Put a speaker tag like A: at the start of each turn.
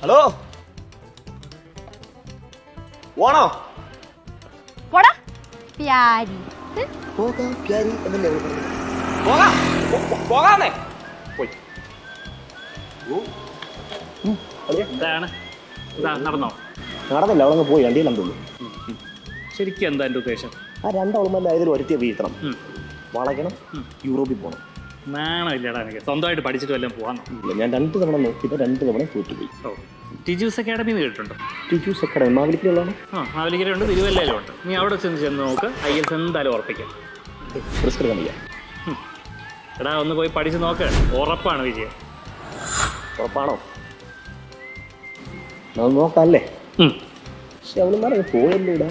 A: Hello, ഓണോ?
B: പോടാ പ്യാരി.
A: പോകാന്നേ. പോയി.
C: എന്താണ് നടന്നോ?
A: നടന്നില്ല, അവളങ്ങ് പോയി. വണ്ടിയിൽ കണ്ടുള്ളൂ.
C: ശരിക്കും എന്താ എൻ്റെ ഉദ്ദേശം?
A: ആ രണ്ടവളുമല്ല ഇതിൽ ഒരുത്തിയെ വീഴ്ത്തണം, വളയ്ക്കണം, യൂറോപ്പിൽ പോകണം.
C: നാണോ ഇല്ലടാ എനിക്ക്. സ്വന്തമായിട്ട് പഠിച്ചിട്ട് വല്ലതും പോകാന്നോ?
A: ഇല്ല, ഞാൻ 2 തവണ നോക്കിയിട്ട് 2 തവണ തോറ്റുപോയി.
C: ഓ, ടിജൂസ് അക്കാഡമി എന്ന് കേട്ടിട്ടുണ്ടോ?
A: ടിജൂസ് അക്കാഡമി മാവേലിക്കലുള്ളതാണ്.
C: മാവേലിക്കരയുണ്ട്, തിരുവല്ലയിലും ഉണ്ട്. നീ അവിടെ ചെന്ന് നോക്ക്, IELTS എന്തായാലും ഉറപ്പിക്കാം.
A: റിസ്ക് എടുക്കാൻ വയ്യ.
C: എടാ ഒന്ന് പോയി പഠിച്ച് നോക്ക്, ഉറപ്പാണ് വിജയം.
A: ഉറപ്പാണോ? നമുക്ക് നോക്കാമല്ലേ? പക്ഷെ അവളുമാരെ പോയല്ലോ.